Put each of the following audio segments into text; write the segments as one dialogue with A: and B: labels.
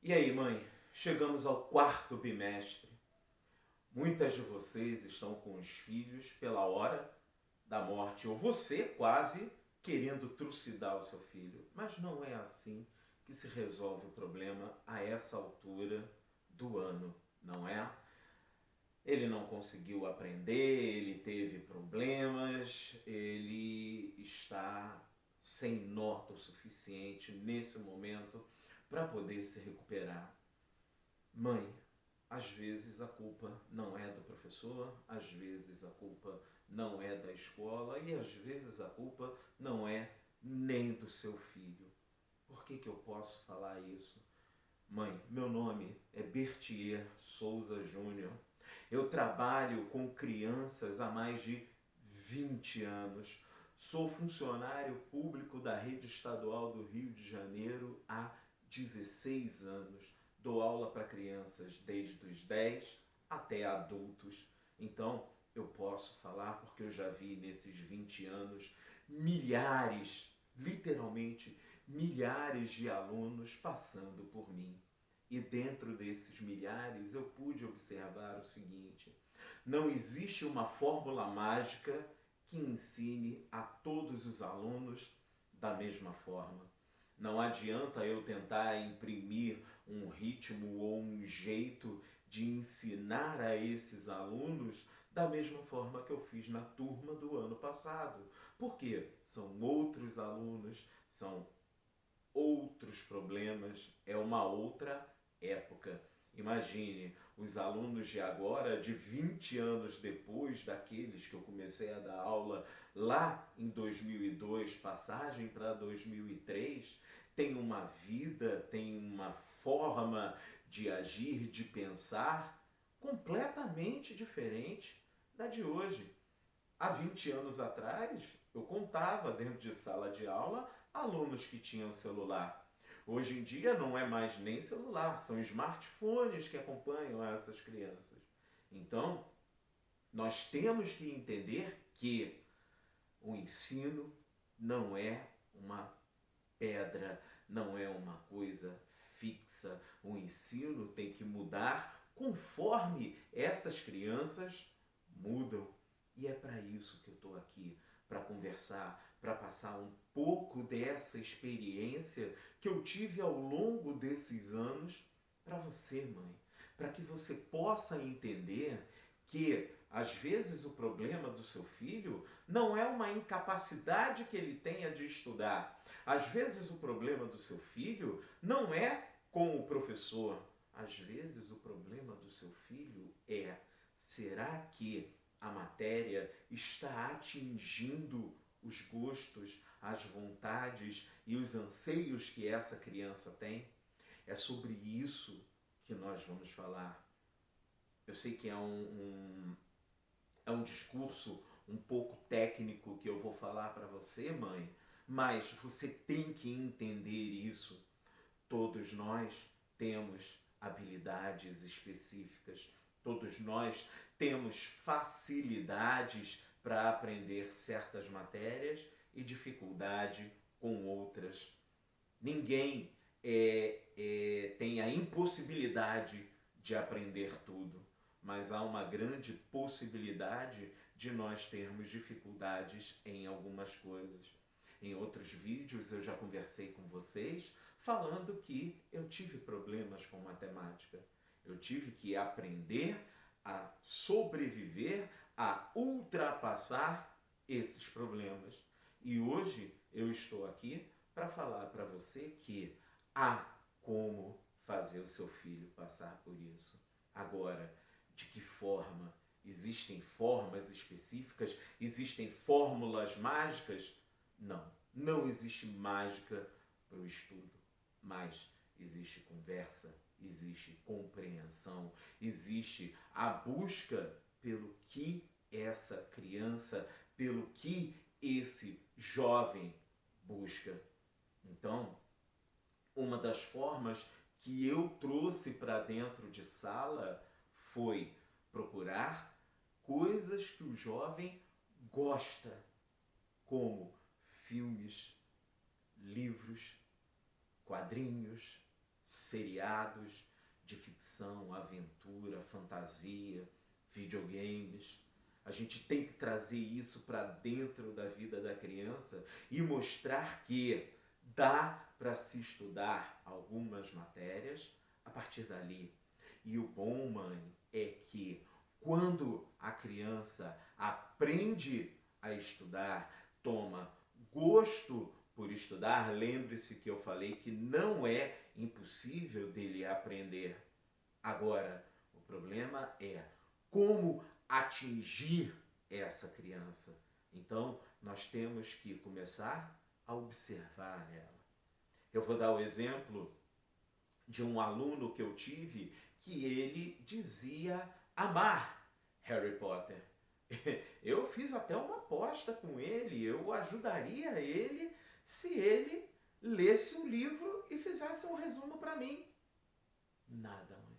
A: E aí, mãe? Chegamos ao quarto bimestre. Muitas de vocês estão com os filhos pela hora da morte, ou você quase querendo trucidar o seu filho. Mas não é assim que se resolve o problema a essa altura do ano, não é? Ele não conseguiu aprender, ele teve problemas, ele está sem nota o suficiente nesse momento para poder se recuperar. Mãe, às vezes a culpa não é do professor, às vezes a culpa não é da escola e às vezes a culpa não é nem do seu filho. Por que eu posso falar isso? Mãe, meu nome é Bertier Souza Júnior. Eu trabalho com crianças há mais de 20 anos. Sou funcionário público da Rede Estadual do Rio de Janeiro há 16 anos. Dou aula para crianças desde os 10 até adultos. Então, eu posso falar porque eu já vi nesses 20 anos milhares, literalmente milhares de alunos passando por mim. E dentro desses milhares eu pude observar o seguinte: não existe uma fórmula mágica que ensine a todos os alunos da mesma forma. Não adianta eu tentar imprimir um ritmo ou um jeito de ensinar a esses alunos da mesma forma que eu fiz na turma do ano passado. Porque são outros alunos, são outros problemas, é uma outra época. Imagine os alunos de agora, de 20 anos depois daqueles que eu comecei a dar aula lá em 2002, passagem para 2003, tem uma vida, tem uma forma de agir, de pensar completamente diferente da de hoje. Há 20 anos atrás, eu contava dentro de sala de aula alunos que tinham celular. Hoje em dia não é mais nem celular, são smartphones que acompanham essas crianças. Então, nós temos que entender que o ensino não é uma pedra, não é uma coisa fixa. O ensino tem que mudar conforme essas crianças mudam. E é para isso que eu estou aqui, para conversar, para passar um pouco dessa experiência que eu tive ao longo desses anos para você, mãe. Para que você possa entender que, às vezes, o problema do seu filho não é uma incapacidade que ele tenha de estudar. Às vezes, o problema do seu filho não é com o professor. Às vezes, o problema do seu filho é: será que a matéria está atingindo os gostos, as vontades e os anseios que essa criança tem? É sobre isso que nós vamos falar. Eu sei que é um discurso um pouco técnico que eu vou falar para você, mãe, mas você tem que entender isso. Todos nós temos habilidades específicas, todos nós temos facilidades para aprender certas matérias e dificuldade com outras. Ninguém tem a impossibilidade de aprender tudo, mas há uma grande possibilidade de nós termos dificuldades em algumas coisas. Em outros vídeos eu já conversei com vocês falando que eu tive problemas com matemática. Eu tive que aprender a sobreviver, a ultrapassar esses problemas. E hoje eu estou aqui para falar para você que há como fazer o seu filho passar por isso. Agora, de que forma? Existem formas específicas? Existem fórmulas mágicas? Não, não existe mágica para o estudo, mas existe conversa, existe compreensão, existe a busca pelo que essa criança, pelo que esse jovem busca. Então, uma das formas que eu trouxe para dentro de sala foi procurar coisas que o jovem gosta, como filmes, livros, quadrinhos, seriados de ficção, aventura, fantasia, videogames. A gente tem que trazer isso para dentro da vida da criança e mostrar que dá para se estudar algumas matérias a partir dali. E o bom, mãe, é que quando a criança aprende a estudar, toma gosto por estudar, lembre-se que eu falei que não é impossível dele aprender. Agora, o problema é como atingir essa criança. Então, nós temos que começar a observar ela. Eu vou dar o exemplo de um aluno que eu tive que ele dizia amar Harry Potter. Eu fiz até uma aposta com ele, eu ajudaria ele se ele lesse o livro e fizesse um resumo para mim. Nada, mãe.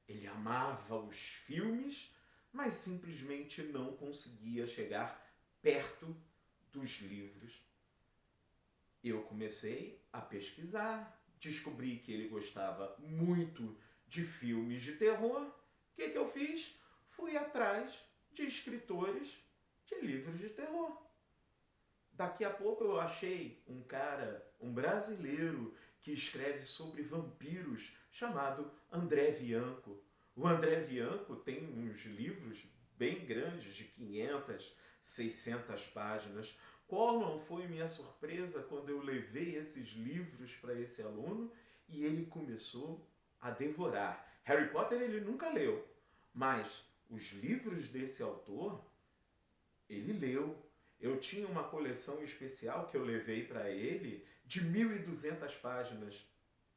A: Ele amava os filmes, mas simplesmente não conseguia chegar perto dos livros. Eu comecei a pesquisar, descobri que ele gostava muito de filmes de terror. O que eu fiz? Fui atrás de escritores de livros de terror. Daqui a pouco eu achei um cara, um brasileiro, que escreve sobre vampiros, chamado André Bianco. O André Bianco tem uns livros bem grandes, de 500, 600 páginas. Qual não foi minha surpresa quando eu levei esses livros para esse aluno e ele começou a devorar. Harry Potter ele nunca leu, mas os livros desse autor, ele leu. Eu tinha uma coleção especial que eu levei para ele de 1.200 páginas.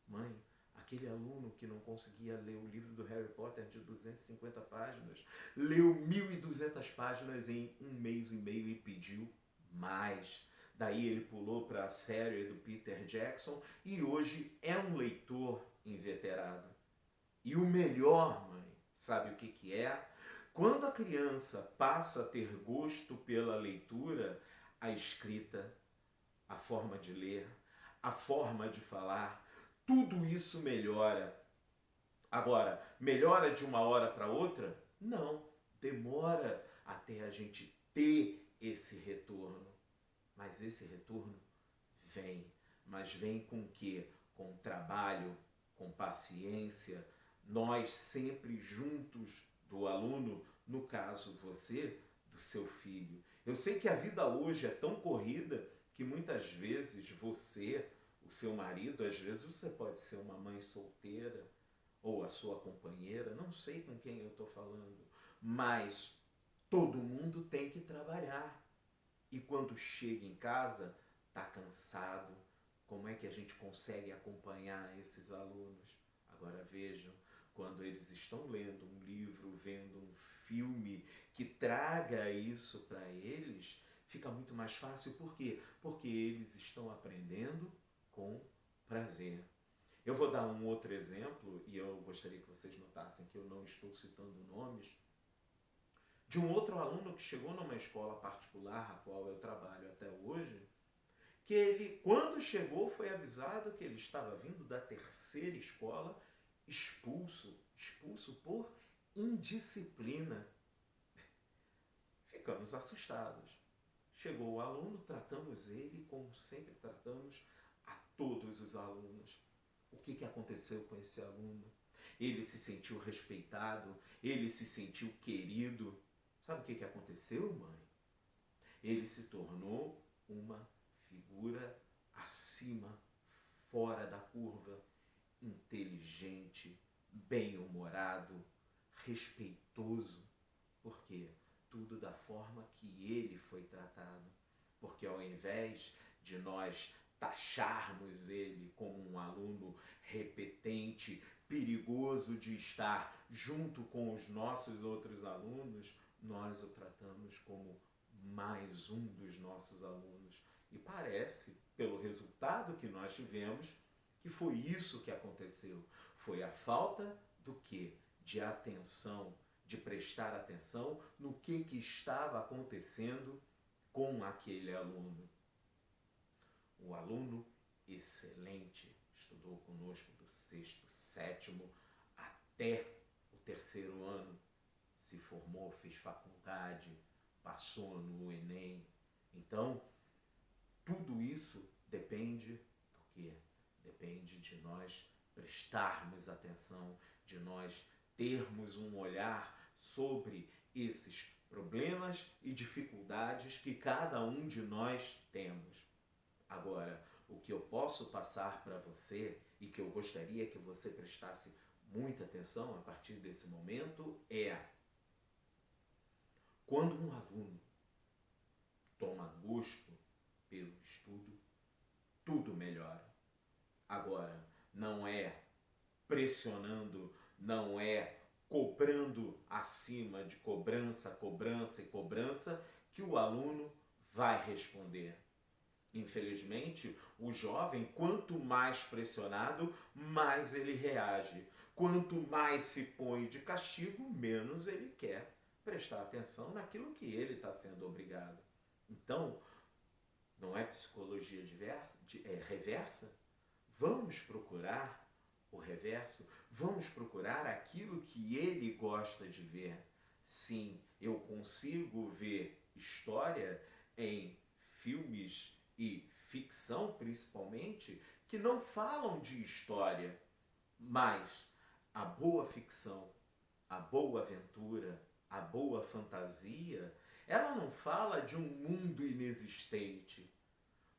A: Mãe, aquele aluno que não conseguia ler o livro do Harry Potter de 250 páginas, leu 1.200 páginas em 1 mês e meio e pediu mais. Daí ele pulou para a série do Peter Jackson e hoje é um leitor inveterado. E o melhor, mãe, sabe o que é? Quando a criança passa a ter gosto pela leitura, a escrita, a forma de ler, a forma de falar, tudo isso melhora. Agora, melhora de uma hora para outra? Não, demora até a gente ter esse retorno. Mas esse retorno vem. Mas vem com o quê? Com trabalho, com paciência, nós sempre juntos do aluno, no caso você, do seu filho. Eu sei que a vida hoje é tão corrida que muitas vezes você, o seu marido, às vezes você pode ser uma mãe solteira ou a sua companheira, não sei com quem eu estou falando, mas todo mundo tem que trabalhar. E quando chega em casa, está cansado. Como é que a gente consegue acompanhar esses alunos? Agora vejam, quando eles estão lendo um livro, vendo um filme que traga isso para eles, fica muito mais fácil. Por quê? Porque eles estão aprendendo com prazer. Eu vou dar um outro exemplo, e eu gostaria que vocês notassem que eu não estou citando nomes, de um outro aluno que chegou numa escola particular, a qual eu trabalho até hoje, que ele, quando chegou, foi avisado que ele estava vindo da terceira escola, expulso por indisciplina. Ficamos assustados. Chegou o aluno, tratamos ele como sempre tratamos a todos os alunos. O que aconteceu com esse aluno? Ele se sentiu respeitado, ele se sentiu querido. Sabe o que aconteceu, mãe? Ele se tornou uma figura acima, fora da curva, inteligente, bem-humorado, respeitoso. Por quê? Tudo da forma que ele foi tratado. Porque ao invés de nós taxarmos ele como um aluno repetente, perigoso de estar junto com os nossos outros alunos, nós o tratamos como mais um dos nossos alunos. E parece, pelo resultado que nós tivemos, que foi isso que aconteceu. Foi a falta do quê? De atenção, de prestar atenção no que estava acontecendo com aquele aluno. Um aluno excelente, estudou conosco do sexto, sétimo até o terceiro ano, se formou, fez faculdade, passou no Enem. Então, tudo isso depende do quê? Depende de nós prestarmos atenção, de nós termos um olhar sobre esses problemas e dificuldades que cada um de nós temos. Agora, o que eu posso passar para você e que eu gostaria que você prestasse muita atenção a partir desse momento é: quando um aluno toma gosto pelo estudo, tudo melhora. Agora, não é pressionando, não é cobrando acima de cobrança, cobrança e cobrança que o aluno vai responder. Infelizmente, o jovem, quanto mais pressionado, mais ele reage. Quanto mais se põe de castigo, menos ele quer prestar atenção naquilo que ele está sendo obrigado. Então, não é psicologia reversa? Vamos procurar o reverso? Vamos procurar aquilo que ele gosta de ver. Sim, eu consigo ver história em filmes e ficção, principalmente, que não falam de história, mas a boa ficção, a boa aventura, a boa fantasia, ela não fala de um mundo inexistente.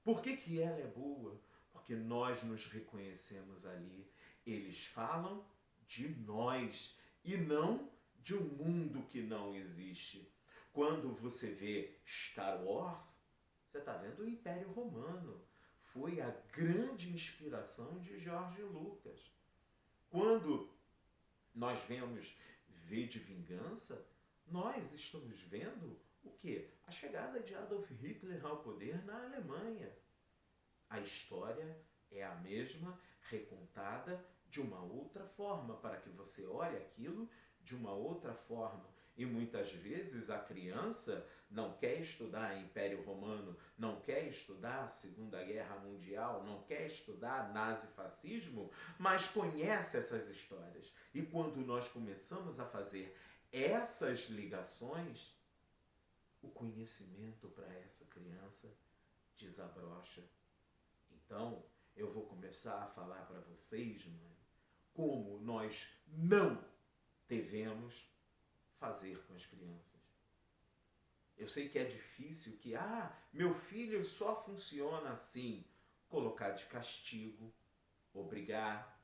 A: Por que ela é boa? Porque nós nos reconhecemos ali. Eles falam de nós e não de um mundo que não existe. Quando você vê Star Wars, você está vendo o Império Romano. Foi a grande inspiração de George Lucas. Quando nós vemos V de Vingança, nós estamos vendo o quê? A chegada de Adolf Hitler ao poder na Alemanha. A história é a mesma, recontada de uma outra forma, para que você olhe aquilo de uma outra forma. E muitas vezes a criança não quer estudar Império Romano, não quer estudar Segunda Guerra Mundial, não quer estudar nazifascismo, mas conhece essas histórias. E quando nós começamos a fazer essas ligações, o conhecimento para essa criança desabrocha. Então, eu vou começar a falar para vocês, mãe, como nós não devemos fazer com as crianças. Eu sei que é difícil, que, meu filho só funciona assim. Colocar de castigo, obrigar,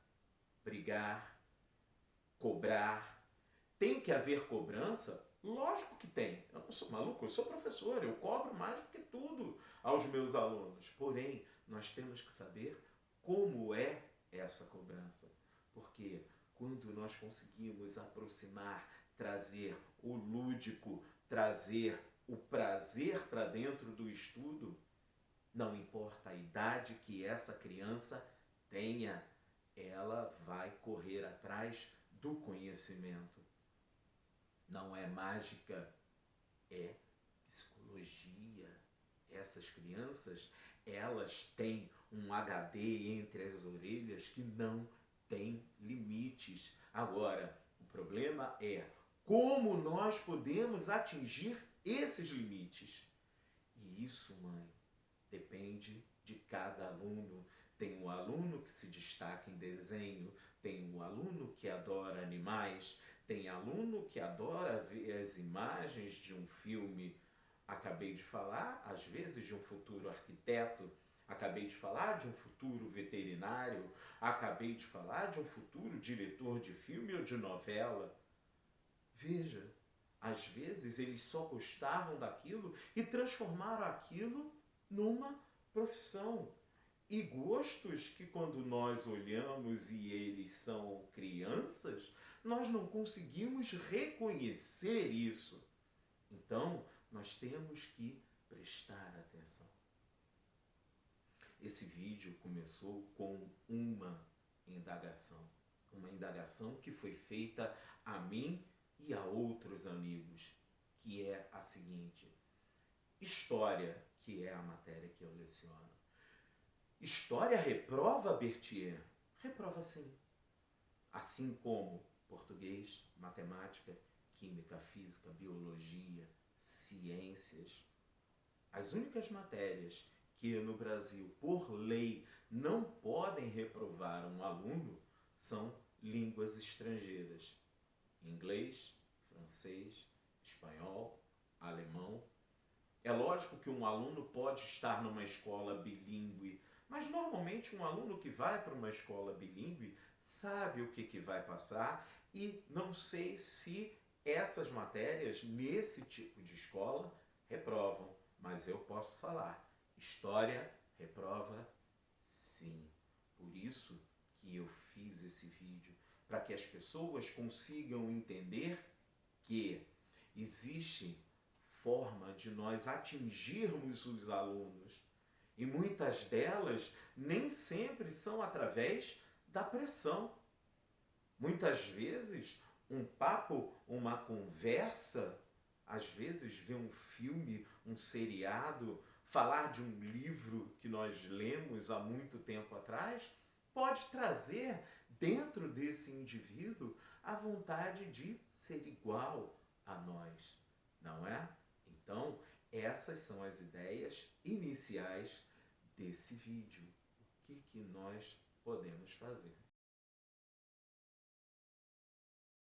A: brigar, cobrar. Tem que haver cobrança? Lógico que tem. Eu não sou maluco, eu sou professor, eu cobro mais do que tudo aos meus alunos. Porém, nós temos que saber como é essa cobrança. Porque quando nós conseguimos aproximar, trazer o lúdico, trazer o prazer para dentro do estudo, não importa a idade que essa criança tenha, ela vai correr atrás do conhecimento. Não é mágica, é psicologia. Essas crianças, elas têm um HD entre as orelhas que não tem limites. Agora, o problema é como nós podemos atingir esses limites. E isso, mãe, depende de cada aluno. Tem um aluno que se destaca em desenho, tem um aluno que adora animais, tem aluno que adora ver as imagens de um filme. Acabei de falar, às vezes, de um futuro arquiteto, acabei de falar de um futuro veterinário, acabei de falar de um futuro diretor de filme ou de novela. Veja, às vezes eles só gostavam daquilo e transformaram aquilo numa profissão. E gostos que, quando nós olhamos e eles são crianças, nós não conseguimos reconhecer isso. Então, nós temos que prestar atenção. Esse vídeo começou com uma indagação que foi feita a mim e a outros amigos, que é a seguinte: história, que é a matéria que eu leciono. História reprova, Berthier? reprova sim. Assim como português, matemática, química, física, biologia, ciências. As únicas matérias que no Brasil, por lei, não podem reprovar um aluno são línguas estrangeiras: inglês, francês, espanhol, alemão. É lógico que um aluno pode estar numa escola bilíngue, mas normalmente um aluno que vai para uma escola bilíngue sabe o que vai passar, e não sei se essas matérias nesse tipo de escola reprovam, mas eu posso falar: história reprova sim. Por isso que eu fiz esse vídeo, para que as pessoas consigam entender que existe forma de nós atingirmos os alunos. E muitas delas nem sempre são através da pressão. Muitas vezes, um papo, uma conversa, às vezes ver um filme, um seriado, falar de um livro que nós lemos há muito tempo atrás, pode trazer dentro desse indivíduo a vontade de ser igual a nós, não é? Então, essas são as ideias iniciais desse vídeo. O que nós podemos fazer?